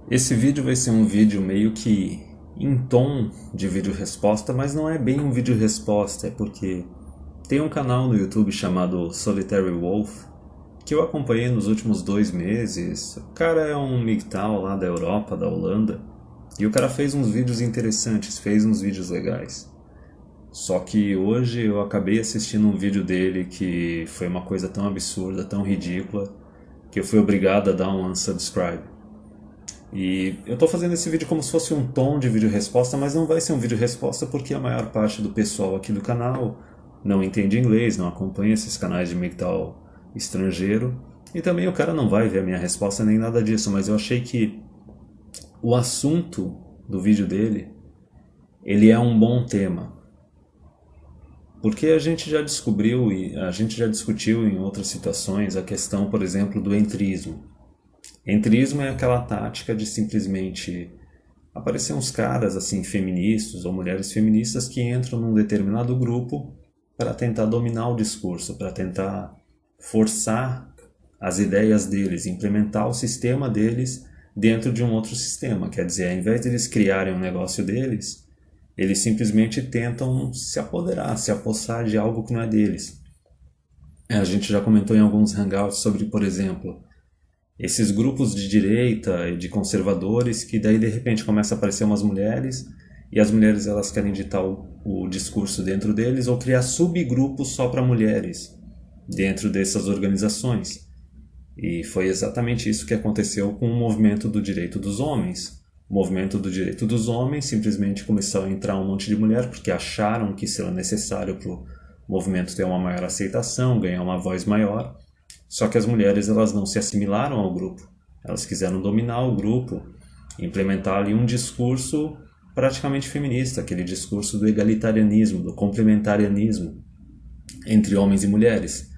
Esse vídeo vai ser um vídeo meio que em tom de vídeo resposta, mas não é bem um vídeo resposta, é porque tem um canal no YouTube chamado Solitary Wolf que eu acompanhei nos últimos 2 meses. O cara é um MGTOW lá da Europa, da Holanda, e o cara fez uns vídeos interessantes, fez uns vídeos legais. Só que hoje eu acabei assistindo um vídeo dele que foi uma coisa tão absurda, tão ridícula, que eu fui obrigado a dar um unsubscribe. E eu tô fazendo esse vídeo como se fosse um tom de vídeo resposta, mas não vai ser um vídeo resposta porque a maior parte do pessoal aqui do canal não entende inglês, não acompanha esses canais de MGTOW estrangeiro. E também o cara não vai ver a minha resposta nem nada disso, mas eu achei que o assunto do vídeo dele, ele é um bom tema. Porque a gente já descobriu e a gente já discutiu em outras situações a questão, por exemplo, do entrismo. Entrismo é aquela tática de simplesmente aparecer uns caras assim feministas ou mulheres feministas que entram num determinado grupo para tentar dominar o discurso, para tentar forçar as ideias deles, implementar o sistema deles dentro de um outro sistema. Quer dizer, ao invés de eles criarem um negócio deles, eles simplesmente tentam se apoderar, se apossar de algo que não é deles. A gente já comentou em alguns hangouts sobre, por exemplo, esses grupos de direita e de conservadores que daí de repente começa a aparecer umas mulheres e as mulheres elas querem ditar o discurso dentro deles ou criar subgrupos só para mulheres dentro dessas organizações. E foi exatamente isso que aconteceu com o movimento do direito dos homens. O movimento do direito dos homens simplesmente começou a entrar um monte de mulher porque acharam que isso era necessário para o movimento ter uma maior aceitação, ganhar uma voz maior. Só que as mulheres elas não se assimilaram ao grupo. Elas quiseram dominar o grupo, implementar ali um discurso praticamente feminista, aquele discurso do egalitarianismo, do complementarianismo entre homens e mulheres.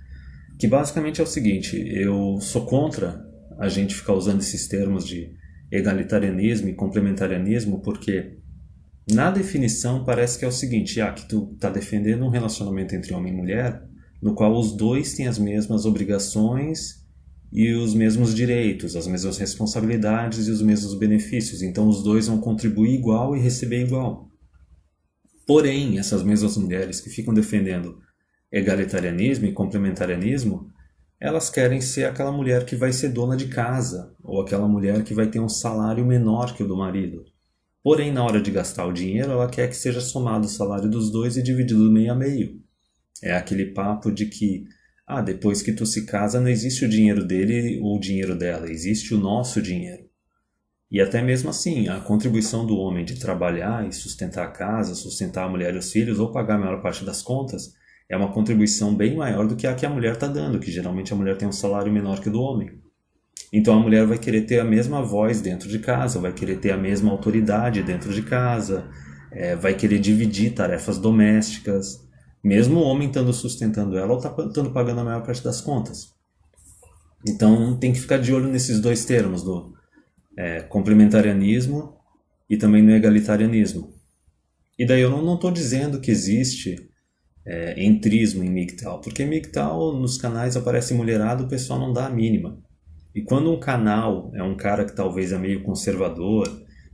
Que basicamente é o seguinte, eu sou contra a gente ficar usando esses termos de egalitarianismo e complementarianismo porque na definição parece que é o seguinte, que tu está defendendo um relacionamento entre homem e mulher no qual os dois têm as mesmas obrigações e os mesmos direitos, as mesmas responsabilidades e os mesmos benefícios. Então os dois vão contribuir igual e receber igual. Porém, essas mesmas mulheres que ficam defendendo egalitarianismo e complementarianismo, elas querem ser aquela mulher que vai ser dona de casa, ou aquela mulher que vai ter um salário menor que o do marido. Porém, na hora de gastar o dinheiro, ela quer que seja somado o salário dos dois e dividido meio a meio. É aquele papo de que, depois que tu se casa, não existe o dinheiro dele ou o dinheiro dela, existe o nosso dinheiro. E até mesmo assim, a contribuição do homem de trabalhar e sustentar a casa, sustentar a mulher e os filhos, ou pagar a maior parte das contas, é uma contribuição bem maior do que a mulher está dando, que geralmente a mulher tem um salário menor que o do homem. Então a mulher vai querer ter a mesma voz dentro de casa, vai querer ter a mesma autoridade dentro de casa, vai querer dividir tarefas domésticas, mesmo o homem estando sustentando ela ou estando pagando a maior parte das contas. Então tem que ficar de olho nesses dois termos, do complementarianismo e também no egalitarianismo. E daí eu não estou dizendo que existe entrismo em MGTOW, porque MGTOW nos canais aparece mulherada, o pessoal não dá a mínima. E quando um canal é um cara que talvez é meio conservador,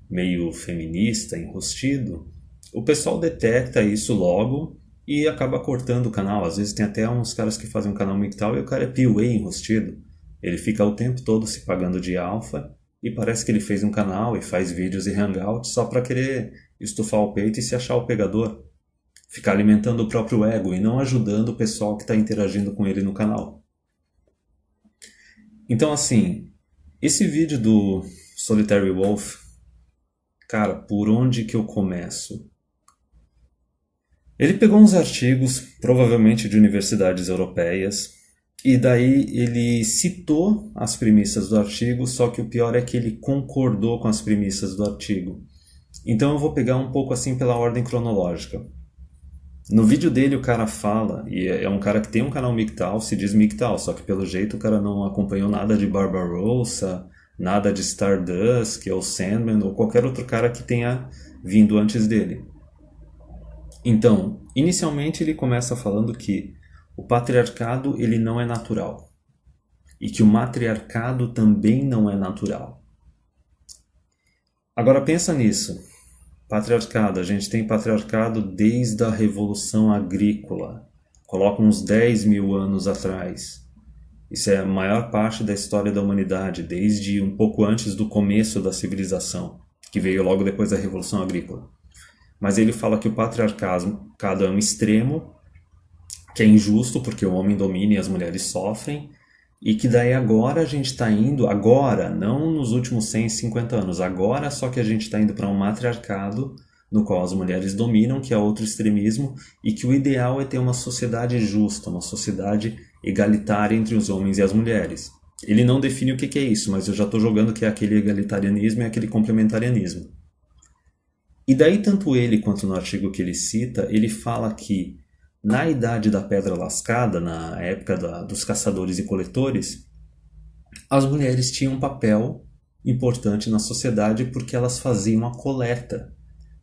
meio feminista, enrustido, o pessoal detecta isso logo e acaba cortando o canal. Às vezes tem até uns caras que fazem um canal MGTOW e o cara é PUA enrustido. Ele fica o tempo todo se pagando de alfa e parece que ele fez um canal e faz vídeos e hangouts só para querer estufar o peito e se achar o pegador. Ficar alimentando o próprio ego e não ajudando o pessoal que está interagindo com ele no canal. Então assim, esse vídeo do Solitary Wolf, cara, por onde que eu começo? Ele pegou uns artigos, provavelmente de universidades europeias, e daí ele citou as premissas do artigo, só que o pior é que ele concordou com as premissas do artigo. Então eu vou pegar um pouco assim pela ordem cronológica. No vídeo dele o cara fala, e é um cara que tem um canal MGTOW, se diz MGTOW, só que pelo jeito o cara não acompanhou nada de Barbarossa, nada de Stardust, ou Sandman, ou qualquer outro cara que tenha vindo antes dele. Então, inicialmente ele começa falando que o patriarcado ele não é natural e que o matriarcado também não é natural. Agora pensa nisso. Patriarcado. A gente tem patriarcado desde a Revolução Agrícola. Coloca uns 10 mil anos atrás. Isso é a maior parte da história da humanidade, desde um pouco antes do começo da civilização, que veio logo depois da Revolução Agrícola. Mas ele fala que o patriarcado é um extremo, que é injusto porque o homem domina e as mulheres sofrem, e que daí agora a gente está indo, agora, não nos últimos 150 anos, agora só que a gente está indo para um matriarcado no qual as mulheres dominam, que é outro extremismo, e que o ideal é ter uma sociedade justa, uma sociedade egalitária entre os homens e as mulheres. Ele não define o que é isso, mas eu já estou jogando que é aquele egalitarianismo e aquele complementarianismo. E daí tanto ele quanto no artigo que ele cita, ele fala que na Idade da Pedra Lascada, na época dos caçadores e coletores, as mulheres tinham um papel importante na sociedade porque elas faziam a coleta.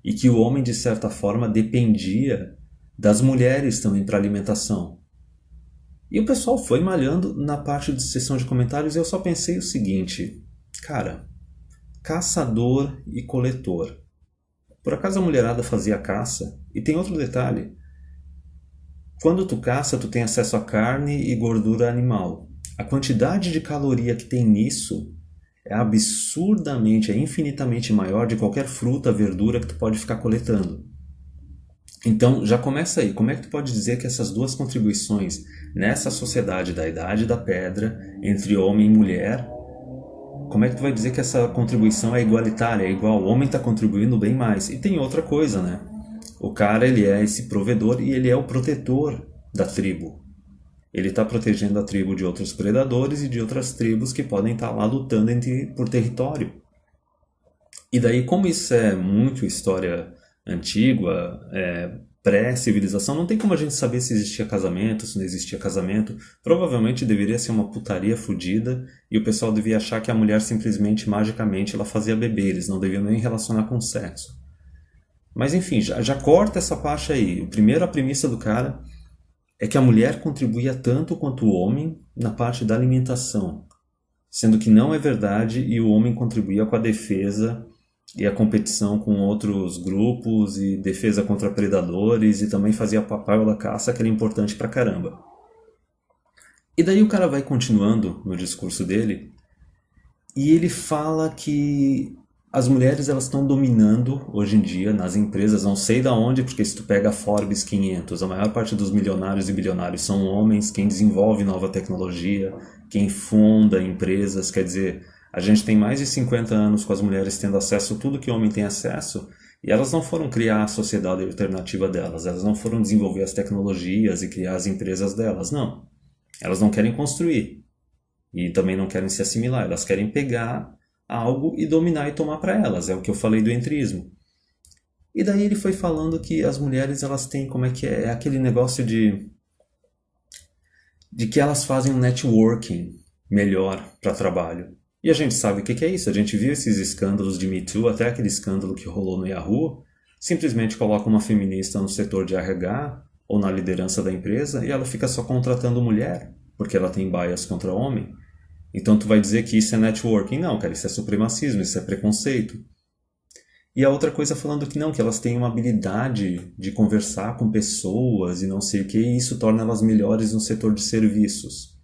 E que o homem, de certa forma, dependia das mulheres também para alimentação. E o pessoal foi malhando na parte de sessão de comentários e eu só pensei o seguinte, cara, caçador e coletor. Por acaso a mulherada fazia caça? E tem outro detalhe. Quando tu caça, tu tem acesso a carne e gordura animal. A quantidade de caloria que tem nisso é absurdamente, é infinitamente maior de qualquer fruta, verdura que tu pode ficar coletando. Então, já começa aí. Como é que tu pode dizer que essas duas contribuições nessa sociedade da Idade da Pedra, entre homem e mulher, como é que tu vai dizer que essa contribuição é igualitária, é igual? O homem está contribuindo bem mais. E tem outra coisa, né? O cara, ele é esse provedor e ele é o protetor da tribo. Ele está protegendo a tribo de outros predadores e de outras tribos que podem estar lá lutando por território. E daí, como isso é muito história antiga, pré-civilização, não tem como a gente saber se existia casamento, se não existia casamento. Provavelmente deveria ser uma putaria fodida e o pessoal devia achar que a mulher simplesmente, magicamente, ela fazia bebê, eles não deviam nem relacionar com sexo. Mas enfim, já corta essa parte aí. A premissa do cara é que a mulher contribuía tanto quanto o homem na parte da alimentação, sendo que não é verdade e o homem contribuía com a defesa e a competição com outros grupos e defesa contra predadores e também fazia papel da caça que era importante pra caramba. E daí o cara vai continuando no discurso dele e ele fala que as mulheres elas estão dominando hoje em dia nas empresas, não sei da onde, porque se tu pega a Forbes 500, a maior parte dos milionários e bilionários são homens, quem desenvolve nova tecnologia, quem funda empresas, quer dizer, a gente tem mais de 50 anos com as mulheres tendo acesso a tudo que o homem tem acesso, e elas não foram criar a sociedade alternativa delas, elas não foram desenvolver as tecnologias e criar as empresas delas, não. Elas não querem construir, e também não querem se assimilar, elas querem pegar algo e dominar e tomar para elas, é o que eu falei do entrismo. E daí ele foi falando que as mulheres elas têm, como é que é aquele negócio de que elas fazem um networking melhor para trabalho. E a gente sabe o que é isso, a gente viu esses escândalos de Me Too, até aquele escândalo que rolou no Yahoo, simplesmente coloca uma feminista no setor de RH ou na liderança da empresa e ela fica só contratando mulher, porque ela tem bias contra homem. Então tu vai dizer que isso é networking? Não, cara, isso é supremacismo, isso é preconceito. E a outra coisa falando que não, que elas têm uma habilidade de conversar com pessoas e não sei o que, e isso torna elas melhores no setor de serviços.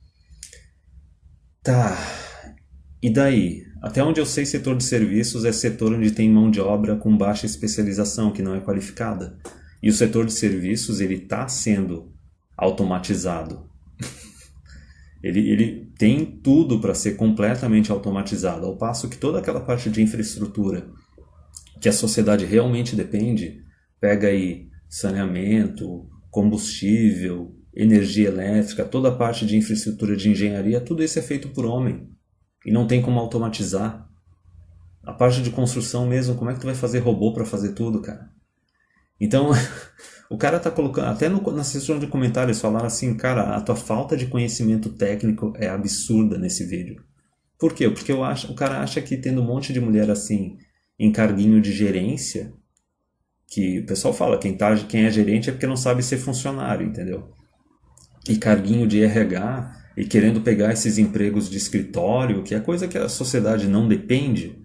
Tá, e daí? Até onde eu sei, setor de serviços é setor onde tem mão de obra com baixa especialização, que não é qualificada. E o setor de serviços, ele está sendo automatizado. Ele tem tudo para ser completamente automatizado, ao passo que toda aquela parte de infraestrutura que a sociedade realmente depende, pega aí saneamento, combustível, energia elétrica, toda a parte de infraestrutura de engenharia, tudo isso é feito por homem e não tem como automatizar. A parte de construção mesmo, como é que tu vai fazer robô para fazer tudo, cara? Então, o cara tá colocando, até na sessão de comentários falaram assim, cara, a tua falta de conhecimento técnico é absurda nesse vídeo. Por quê? Porque o cara acha que tendo um monte de mulher assim, em carguinho de gerência, que o pessoal fala, quem é gerente é porque não sabe ser funcionário, entendeu? E carguinho de RH, e querendo pegar esses empregos de escritório, que é coisa que a sociedade não depende,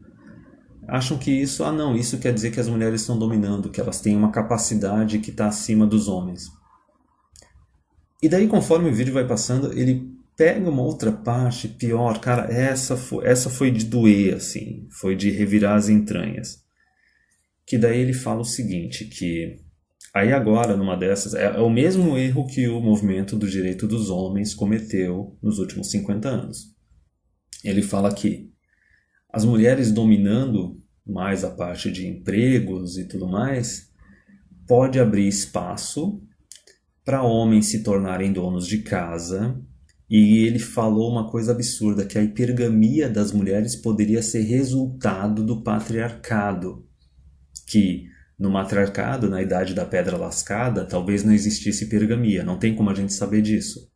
acham que isso, não, isso quer dizer que as mulheres estão dominando, que elas têm uma capacidade que está acima dos homens. E daí, conforme o vídeo vai passando, ele pega uma outra parte pior. Cara, essa foi de doer, assim. Foi de revirar as entranhas. Que daí ele fala o seguinte, que... Aí agora, numa dessas... É o mesmo erro que o movimento do direito dos homens cometeu nos últimos 50 anos. Ele fala que as mulheres dominando mais a parte de empregos e tudo mais, pode abrir espaço para homens se tornarem donos de casa. E ele falou uma coisa absurda, que a hipergamia das mulheres poderia ser resultado do patriarcado. Que no matriarcado, na idade da pedra lascada, talvez não existisse hipergamia, não tem como a gente saber disso.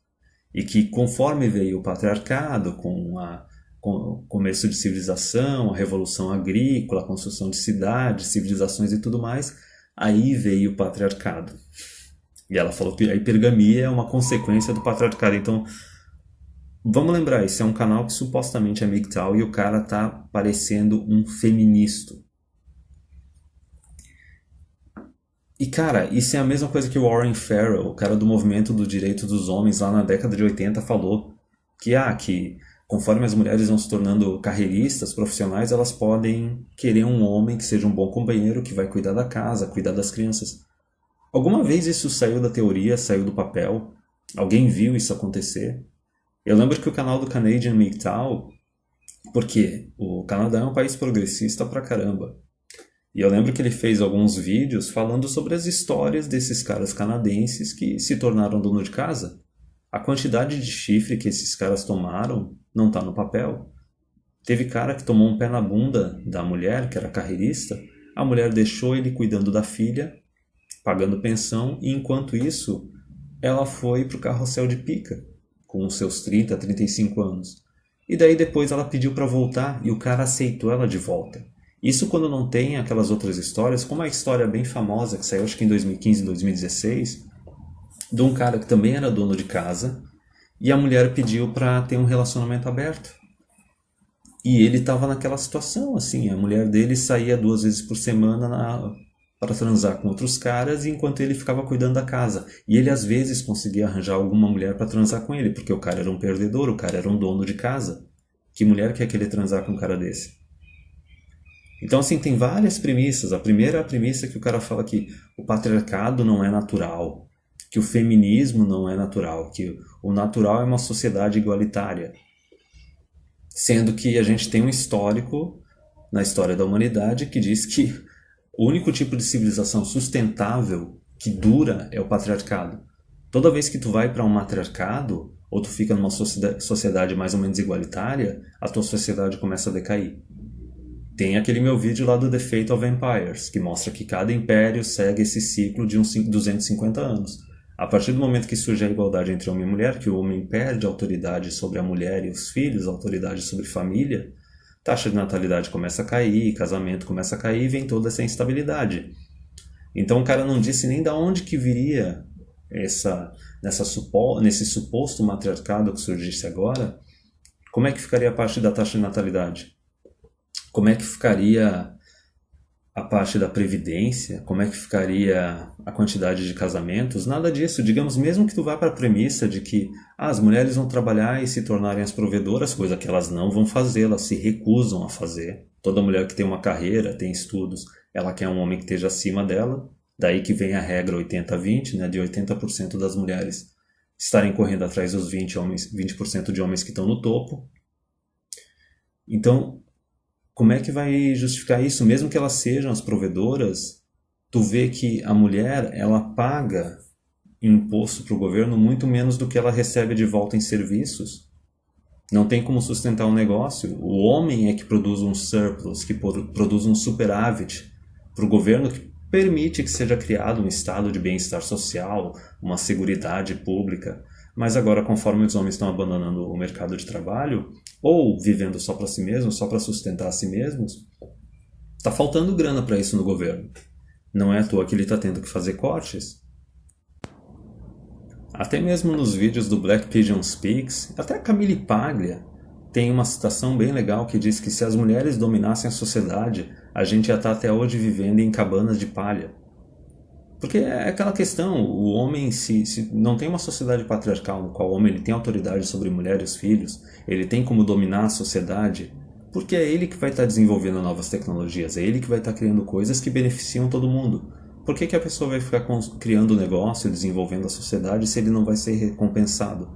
E que conforme veio o patriarcado, com o começo de civilização, a revolução agrícola, a construção de cidades, civilizações e tudo mais, aí veio o patriarcado. E ela falou que a hipergamia é uma consequência do patriarcado. Então, vamos lembrar, esse é um canal que supostamente é MGTOW e o cara tá parecendo um feminista. E cara, isso é a mesma coisa que o Warren Farrell, o cara do movimento do direito dos homens lá na década de 80 falou. Que conforme as mulheres vão se tornando carreiristas, profissionais, elas podem querer um homem que seja um bom companheiro, que vai cuidar da casa, cuidar das crianças. Alguma vez isso saiu da teoria, saiu do papel? Alguém viu isso acontecer? Eu lembro que o canal do Canadian MGTOW, porque o Canadá é um país progressista pra caramba, e eu lembro que ele fez alguns vídeos falando sobre as histórias desses caras canadenses que se tornaram dono de casa. A quantidade de chifre que esses caras tomaram não tá no papel. Teve cara que tomou um pé na bunda da mulher, que era carreirista, a mulher deixou ele cuidando da filha, pagando pensão, e enquanto isso, ela foi pro carrossel de pica, com os seus 30, 35 anos. E daí depois ela pediu para voltar e o cara aceitou ela de volta. Isso quando não tem aquelas outras histórias, como a história bem famosa que saiu acho que em 2015, 2016, de um cara que também era dono de casa e a mulher pediu para ter um relacionamento aberto. E ele estava naquela situação, assim, a mulher dele saía 2 vezes por semana para transar com outros caras enquanto ele ficava cuidando da casa. E ele às vezes conseguia arranjar alguma mulher para transar com ele, porque o cara era um perdedor, o cara era um dono de casa. Que mulher quer querer transar com um cara desse? Então, assim, tem várias premissas. A primeira é a premissa que o cara fala que o patriarcado não é natural, que o feminismo não é natural, que o natural é uma sociedade igualitária. Sendo que a gente tem um histórico na história da humanidade que diz que o único tipo de civilização sustentável que dura é o patriarcado. Toda vez que tu vai para um matriarcado, ou tu fica numa sociedade mais ou menos igualitária, a tua sociedade começa a decair. Tem aquele meu vídeo lá do The Fate of Empires, que mostra que cada império segue esse ciclo de uns 250 anos. A partir do momento que surge a igualdade entre homem e mulher, que o homem perde a autoridade sobre a mulher e os filhos, a autoridade sobre família, taxa de natalidade começa a cair, casamento começa a cair e vem toda essa instabilidade. Então o cara não disse nem de onde que viria nesse suposto matriarcado que surgisse agora, como é que ficaria a parte da taxa de natalidade? Como é que ficaria a parte da previdência? Como é que ficaria a quantidade de casamentos? Nada disso. Digamos, mesmo que tu vá para a premissa de que as mulheres vão trabalhar e se tornarem as provedoras, coisa que elas não vão fazer, elas se recusam a fazer. Toda mulher que tem uma carreira, tem estudos, ela quer um homem que esteja acima dela. Daí que vem a regra 80-20, né, de 80% das mulheres estarem correndo atrás dos 20% de homens que estão no topo. Então, como é que vai justificar isso? Mesmo que elas sejam as provedoras, tu vê que a mulher, ela paga imposto para o governo muito menos do que ela recebe de volta em serviços. Não tem como sustentar um negócio. O homem é que produz um surplus, que produz um superávit para o governo, que permite que seja criado um estado de bem-estar social, uma seguridade pública. Mas agora, conforme os homens estão abandonando o mercado de trabalho, ou vivendo só para si mesmos, só para sustentar a si mesmos, está faltando grana para isso no governo. Não é à toa que ele está tendo que fazer cortes. Até mesmo nos vídeos do Black Pigeon Speaks, até a Camille Paglia tem uma citação bem legal que diz que se as mulheres dominassem a sociedade, a gente ia estar até hoje vivendo em cabanas de palha. Porque é aquela questão, o homem se não tem uma sociedade patriarcal no qual o homem ele tem autoridade sobre mulher e os filhos, ele tem como dominar a sociedade, porque é ele que vai estar desenvolvendo novas tecnologias, é ele que vai estar criando coisas que beneficiam todo mundo. Por que a pessoa vai ficar criando negócio, desenvolvendo a sociedade, se ele não vai ser recompensado?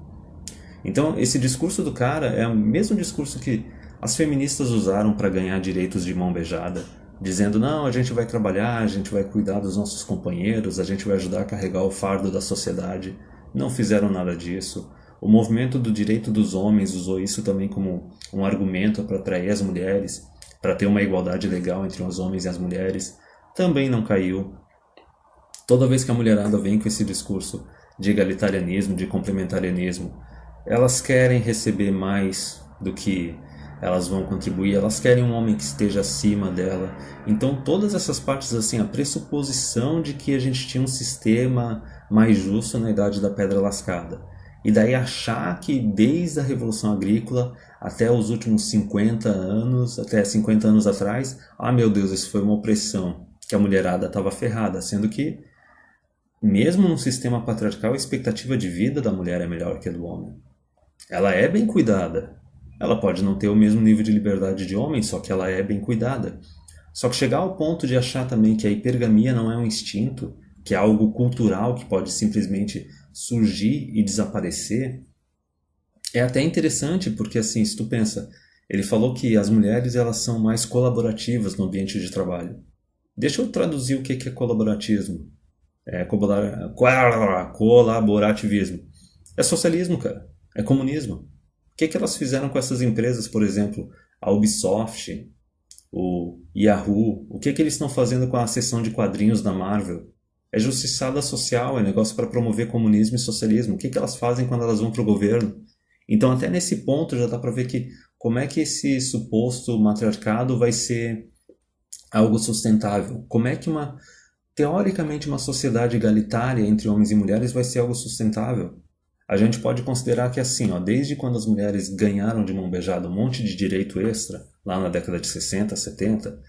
Então, esse discurso do cara é o mesmo discurso que as feministas usaram para ganhar direitos de mão beijada, dizendo, não, a gente vai trabalhar, a gente vai cuidar dos nossos companheiros, a gente vai ajudar a carregar o fardo da sociedade. Não fizeram nada disso. O movimento do direito dos homens usou isso também como um argumento para atrair as mulheres, para ter uma igualdade legal entre os homens e as mulheres. Também não caiu. Toda vez que a mulherada vem com esse discurso de egalitarianismo, de complementarianismo, elas querem receber mais do que elas vão contribuir, elas querem um homem que esteja acima dela. Então todas essas partes, assim, a pressuposição de que a gente tinha um sistema mais justo na idade da pedra lascada. E daí achar que desde a Revolução Agrícola até os últimos 50 anos, até 50 anos atrás, meu Deus, isso foi uma opressão, que a mulherada estava ferrada, sendo que mesmo num sistema patriarcal, a expectativa de vida da mulher é melhor que a do homem. Ela é bem cuidada. Ela pode não ter o mesmo nível de liberdade de homem, só que ela é bem cuidada. Só que chegar ao ponto de achar também que a hipergamia não é um instinto, que é algo cultural que pode simplesmente surgir e desaparecer, é até interessante, porque assim, se tu pensa, ele falou que as mulheres elas são mais colaborativas no ambiente de trabalho. Deixa eu traduzir o que é colaborativismo. Colaborativismo. É socialismo, cara. É comunismo. O que elas fizeram com essas empresas, por exemplo, a Ubisoft, o Yahoo? O que eles estão fazendo com a seção de quadrinhos da Marvel? É justiçada social, é negócio para promover comunismo e socialismo. O que elas fazem quando elas vão para o governo? Então, até nesse ponto já dá para ver que como é que esse suposto matriarcado vai ser algo sustentável. Como é que teoricamente uma sociedade igualitária entre homens e mulheres vai ser algo sustentável? A gente pode considerar que assim, desde quando as mulheres ganharam de mão beijada um monte de direito extra, lá na década de 60, 70,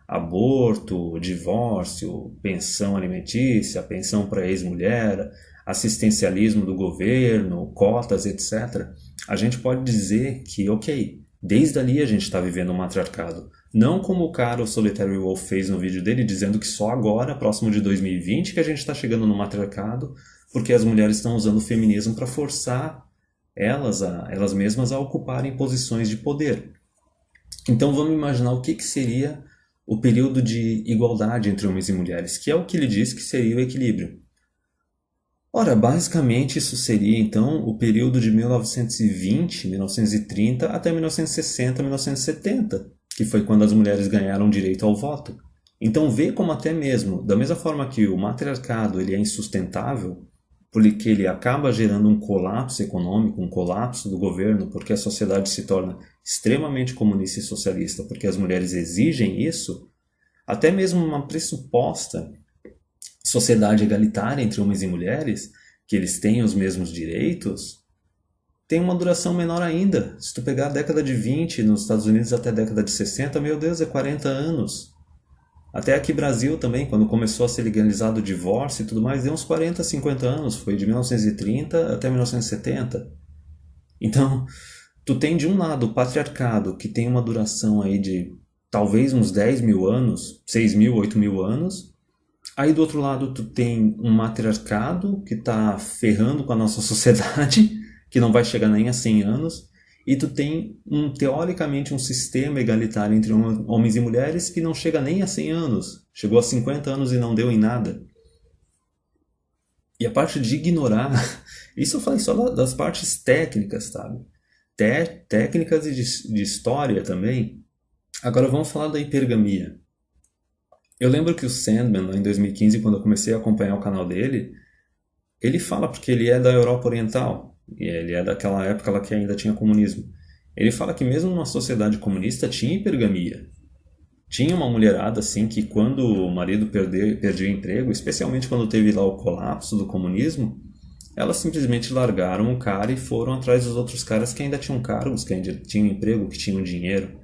aborto, divórcio, pensão alimentícia, pensão para ex-mulher, assistencialismo do governo, cotas, etc., a gente pode dizer que, ok, desde ali a gente está vivendo um matriarcado. Não como o cara, o Solitary Wolf, fez no vídeo dele, dizendo que só agora, próximo de 2020, que a gente está chegando no matriarcado, porque as mulheres estão usando o feminismo para forçar elas mesmas a ocuparem posições de poder. Então vamos imaginar o que seria o período de igualdade entre homens e mulheres, que é o que ele diz que seria o equilíbrio. Ora, basicamente isso seria então o período de 1920, 1930 até 1960, 1970, que foi quando as mulheres ganharam direito ao voto. Então vê como até mesmo, da mesma forma que o matriarcado ele é insustentável, porque ele acaba gerando um colapso econômico, um colapso do governo, porque a sociedade se torna extremamente comunista e socialista, porque as mulheres exigem isso, até mesmo uma pressuposta sociedade egalitária entre homens e mulheres, que eles têm os mesmos direitos, tem uma duração menor ainda. Se tu pegar a década de 20 nos Estados Unidos até a década de 60, meu Deus, é 40 anos. Até aqui no Brasil também, quando começou a ser legalizado o divórcio e tudo mais, deu uns 40, 50 anos. Foi de 1930 até 1970. Então, tu tem de um lado o patriarcado, que tem uma duração aí de talvez uns 10 mil anos, 6 mil, 8 mil anos. Aí do outro lado tu tem um matriarcado que está ferrando com a nossa sociedade, que não vai chegar nem a 100 anos. E tu tem, teoricamente, um sistema egalitário entre homens e mulheres que não chega nem a 100 anos. Chegou a 50 anos e não deu em nada. E a parte de ignorar... Isso eu falei só das partes técnicas, sabe? Técnicas e de história também. Agora vamos falar da hipergamia. Eu lembro que o Sandman, lá em 2015, quando eu comecei a acompanhar o canal dele, ele fala, porque ele é da Europa Oriental, e ele é daquela época lá que ainda tinha comunismo. Ele fala que mesmo numa sociedade comunista tinha hipergamia. Tinha uma mulherada assim que quando o marido perdia o emprego, especialmente quando teve lá o colapso do comunismo, elas simplesmente largaram o cara e foram atrás dos outros caras que ainda tinham cargos, que ainda tinham emprego, que tinham dinheiro.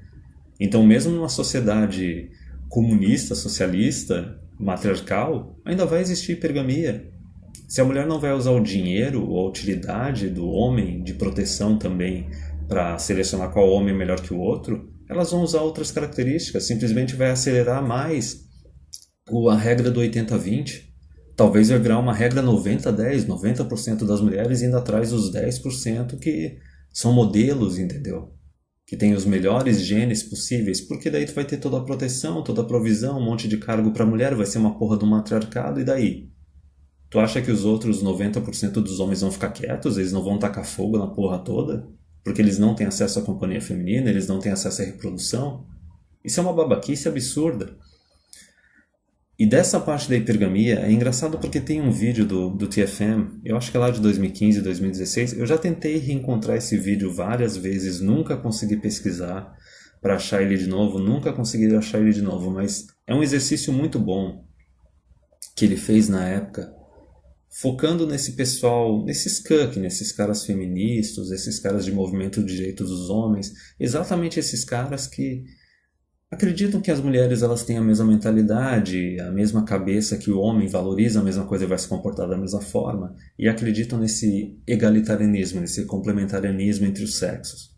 Então, mesmo numa sociedade comunista, socialista, matriarcal, ainda vai existir hipergamia. Se a mulher não vai usar o dinheiro ou a utilidade do homem de proteção também para selecionar qual homem é melhor que o outro, elas vão usar outras características, simplesmente vai acelerar mais a regra do 80-20. Talvez vai virar uma regra 90-10, 90% das mulheres indo atrás dos 10% que são modelos, entendeu? Que tem os melhores genes possíveis, porque daí tu vai ter toda a proteção, toda a provisão, um monte de cargo pra mulher, vai ser uma porra do matriarcado, e daí? Tu acha que os outros 90% dos homens vão ficar quietos? Eles não vão tacar fogo na porra toda? Porque eles não têm acesso à companhia feminina, eles não têm acesso à reprodução? Isso é uma babaquice absurda. E dessa parte da hipergamia, é engraçado porque tem um vídeo do TFM, eu acho que é lá de 2015, 2016, eu já tentei reencontrar esse vídeo várias vezes, nunca consegui pesquisar para achar ele de novo, nunca consegui achar ele de novo, mas é um exercício muito bom que ele fez na época, focando nesse pessoal, nesses cuck, nesses caras feministas, esses caras de movimento de direitos dos homens, exatamente esses caras que acreditam que as mulheres elas têm a mesma mentalidade, a mesma cabeça que o homem, valoriza a mesma coisa e vai se comportar da mesma forma, e acreditam nesse egalitarianismo, nesse complementarianismo entre os sexos.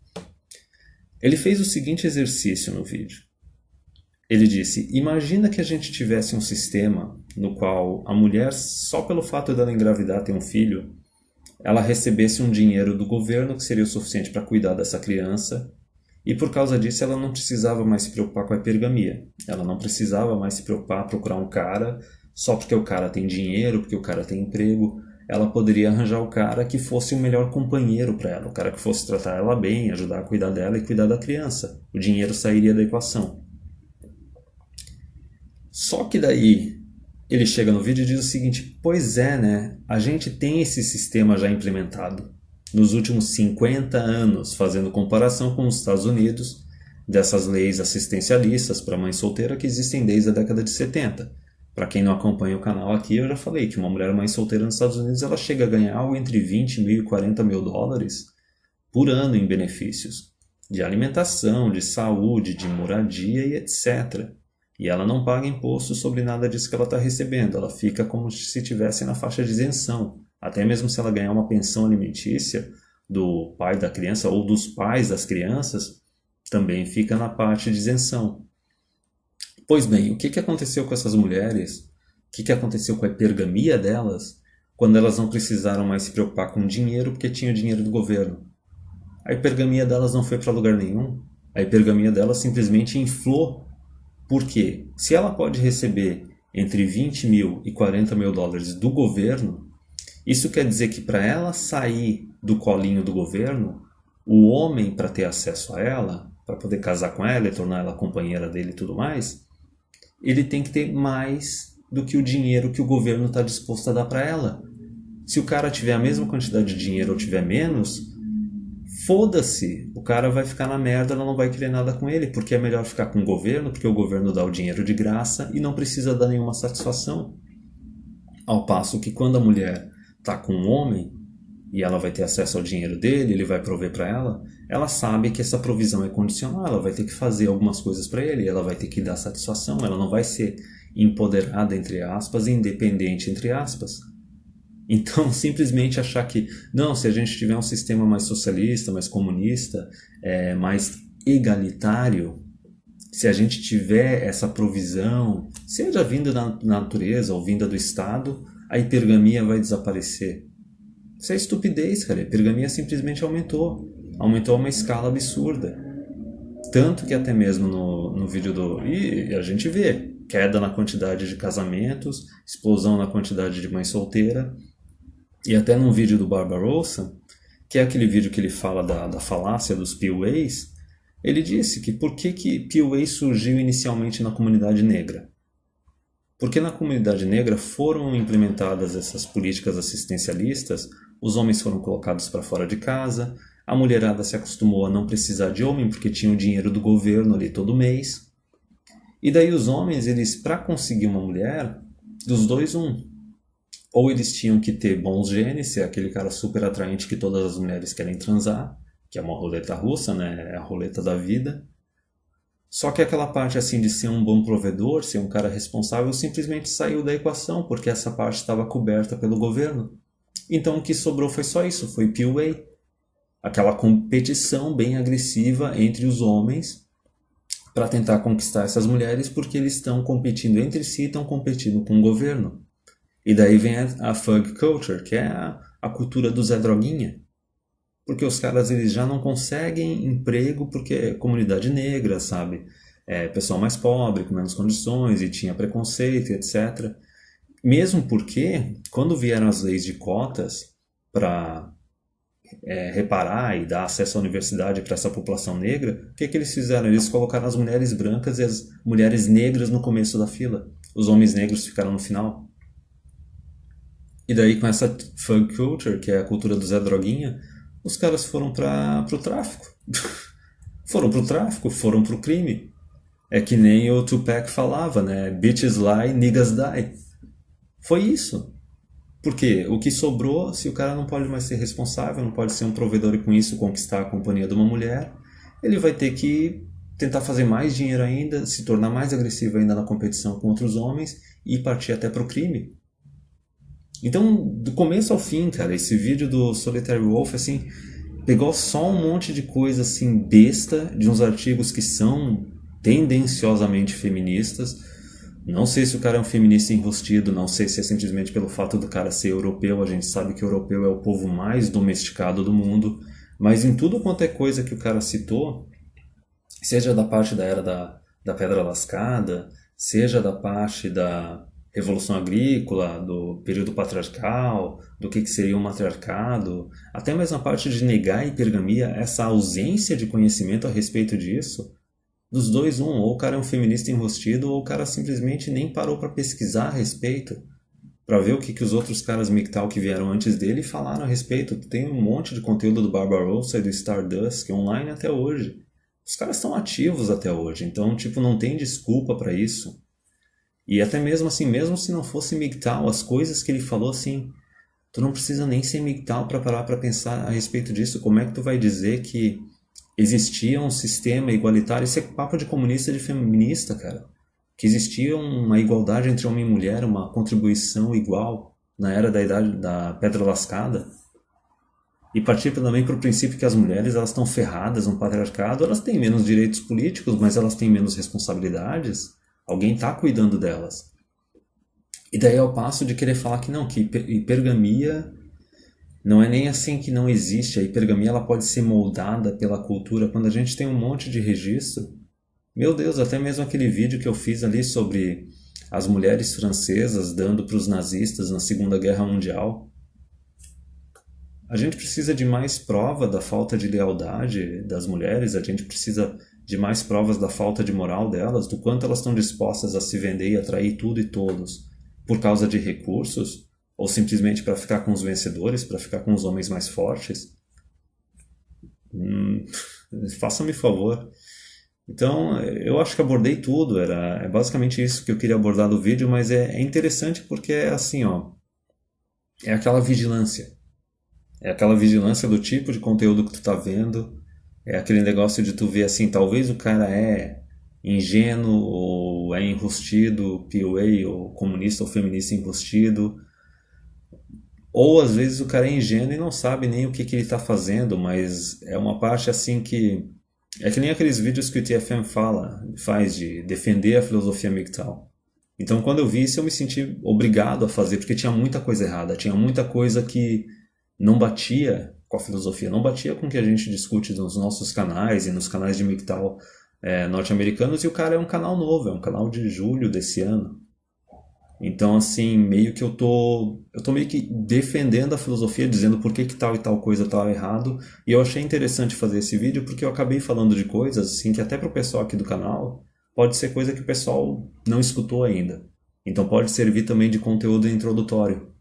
Ele fez o seguinte exercício no vídeo. Ele disse, imagina que a gente tivesse um sistema no qual a mulher, só pelo fato dela engravidar ter um filho, ela recebesse um dinheiro do governo que seria o suficiente para cuidar dessa criança. E por causa disso ela não precisava mais se preocupar com a hipergamia. Ela não precisava mais se preocupar, procurar um cara só porque o cara tem dinheiro, porque o cara tem emprego. Ela poderia arranjar o cara que fosse o melhor companheiro para ela, o cara que fosse tratar ela bem, ajudar a cuidar dela e cuidar da criança. O dinheiro sairia da equação. Só que daí ele chega no vídeo e diz o seguinte, pois é, né? A gente tem esse sistema já implementado. Nos últimos 50 anos, fazendo comparação com os Estados Unidos, dessas leis assistencialistas para mãe solteira que existem desde a década de 70. Para quem não acompanha o canal aqui, eu já falei que uma mulher mãe solteira nos Estados Unidos ela chega a ganhar algo entre 20 mil e 40 mil dólares por ano em benefícios de alimentação, de saúde, de moradia e etc. E ela não paga imposto sobre nada disso que ela está recebendo, ela fica como se estivesse na faixa de isenção. Até mesmo se ela ganhar uma pensão alimentícia do pai da criança ou dos pais das crianças, também fica na parte de isenção. Pois bem, o que aconteceu com essas mulheres? O que aconteceu com a hipergamia delas quando elas não precisaram mais se preocupar com dinheiro porque tinham dinheiro do governo? A hipergamia delas não foi para lugar nenhum. A hipergamia delas simplesmente inflou. Por quê? Se ela pode receber entre 20 mil e 40 mil dólares do governo, isso quer dizer que para ela sair do colinho do governo, o homem, para ter acesso a ela, para poder casar com ela e tornar ela companheira dele e tudo mais, ele tem que ter mais do que o dinheiro que o governo está disposto a dar para ela. Se o cara tiver a mesma quantidade de dinheiro ou tiver menos, foda-se, o cara vai ficar na merda, ela não vai querer nada com ele, porque é melhor ficar com o governo, porque o governo dá o dinheiro de graça e não precisa dar nenhuma satisfação. Ao passo que quando a mulher está com um homem e ela vai ter acesso ao dinheiro dele, ele vai prover para ela, ela sabe que essa provisão é condicional, ela vai ter que fazer algumas coisas para ele, ela vai ter que dar satisfação, ela não vai ser empoderada, entre aspas, e independente, entre aspas. Então, simplesmente achar que, não, se a gente tiver um sistema mais socialista, mais comunista, mais egalitário, se a gente tiver essa provisão, seja vinda da natureza ou vinda do Estado, a hipergamia vai desaparecer. Isso é estupidez, cara. A hipergamia simplesmente aumentou. Aumentou a uma escala absurda. Tanto que até mesmo no vídeo E a gente vê queda na quantidade de casamentos, explosão na quantidade de mãe solteira. E até num vídeo do Barbarossa, que é aquele vídeo que ele fala da falácia dos POAs, ele disse que por que POA surgiu inicialmente na comunidade negra? Porque na comunidade negra foram implementadas essas políticas assistencialistas, os homens foram colocados para fora de casa, a mulherada se acostumou a não precisar de homem porque tinha o dinheiro do governo ali todo mês. E daí os homens, eles para conseguir uma mulher, dos dois um. Ou eles tinham que ter bons genes, ser aquele cara super atraente que todas as mulheres querem transar, que é uma roleta russa, né? É a roleta da vida. Só que aquela parte assim de ser um bom provedor, ser um cara responsável, simplesmente saiu da equação, porque essa parte estava coberta pelo governo. Então o que sobrou foi só isso, foi PUA. Aquela competição bem agressiva entre os homens para tentar conquistar essas mulheres, porque eles estão competindo entre si e estão competindo com o governo. E daí vem a Thug Culture, que é a cultura do Zé Droguinha. Porque os caras eles já não conseguem emprego porque é comunidade negra, sabe? É pessoal mais pobre, com menos condições e tinha preconceito, etc. Mesmo porque, quando vieram as leis de cotas para reparar e dar acesso à universidade para essa população negra, o que eles fizeram? Eles colocaram as mulheres brancas e as mulheres negras no começo da fila. Os homens negros ficaram no final. E daí com essa Thug Culture, que é a cultura do Zé Droguinha, os caras foram para o tráfico. Foram pro tráfico, foram pro crime. É que nem o Tupac falava, né? Bitches lie, niggas die. Foi isso. Porque o que sobrou, se o cara não pode mais ser responsável, não pode ser um provedor e com isso conquistar a companhia de uma mulher, ele vai ter que tentar fazer mais dinheiro ainda, se tornar mais agressivo ainda na competição com outros homens e partir até pro crime. Então, do começo ao fim, cara, esse vídeo do Solitary Wolf, assim, pegou só um monte de coisa, assim, besta, de uns artigos que são tendenciosamente feministas. Não sei se o cara é um feminista enrustido, não sei se é simplesmente pelo fato do cara ser europeu, a gente sabe que o europeu é o povo mais domesticado do mundo, mas em tudo quanto é coisa que o cara citou, seja da parte da era da Pedra Lascada, seja da parte da Revolução Agrícola, do período patriarcal, do que seria o matriarcado, até mesmo a parte de negar a hipergamia, essa ausência de conhecimento a respeito disso, dos dois, ou o cara é um feminista enrustido, ou o cara simplesmente nem parou para pesquisar a respeito, para ver o que os outros caras MGTOW que vieram antes dele falaram a respeito. Tem um monte de conteúdo do Barbarossa e do Stardust online até hoje. Os caras estão ativos até hoje, então tipo não tem desculpa para isso. E até mesmo assim, mesmo se não fosse MGTOW, as coisas que ele falou assim, tu não precisa nem ser MGTOW para parar para pensar a respeito disso. Como é que tu vai dizer que existia um sistema igualitário? Isso é papo de comunista, de feminista, cara. Que existia uma igualdade entre homem e mulher, uma contribuição igual na era da idade da Pedra Lascada. E partir também para o princípio que as mulheres elas estão ferradas no patriarcado, elas têm menos direitos políticos, mas elas têm menos responsabilidades. Alguém está cuidando delas. E daí ao passo de querer falar que não, que hipergamia não é nem assim que não existe. A hipergamia ela pode ser moldada pela cultura. Quando a gente tem um monte de registro, meu Deus, até mesmo aquele vídeo que eu fiz ali sobre as mulheres francesas dando para os nazistas na Segunda Guerra Mundial. A gente precisa de mais prova da falta de lealdade das mulheres, a gente precisa de mais provas da falta de moral delas, do quanto elas estão dispostas a se vender e atrair tudo e todos por causa de recursos, ou simplesmente para ficar com os vencedores, para ficar com os homens mais fortes. Faça-me favor. Então, eu acho que abordei tudo, é basicamente isso que eu queria abordar do vídeo, mas é interessante porque é assim, ó, é aquela vigilância. É aquela vigilância do tipo de conteúdo que tu tá vendo, é aquele negócio de tu ver assim, talvez o cara é ingênuo, ou é enrustido, PUA, ou comunista ou feminista enrustido, ou às vezes o cara é ingênuo e não sabe nem o que ele está fazendo, mas é uma parte assim que é que nem aqueles vídeos que o TFM faz de defender a filosofia MGTOW. Então quando eu vi isso eu me senti obrigado a fazer, porque tinha muita coisa errada, tinha muita coisa que não batia com a filosofia, não batia com o que a gente discute nos nossos canais e nos canais de MGTOW norte-americanos, e o cara é um canal novo, é um canal de julho desse ano. Então, assim, meio que eu tô meio que defendendo a filosofia, dizendo por que tal e tal coisa tá errado, e eu achei interessante fazer esse vídeo porque eu acabei falando de coisas, assim, que até pro pessoal aqui do canal, pode ser coisa que o pessoal não escutou ainda. Então pode servir também de conteúdo introdutório.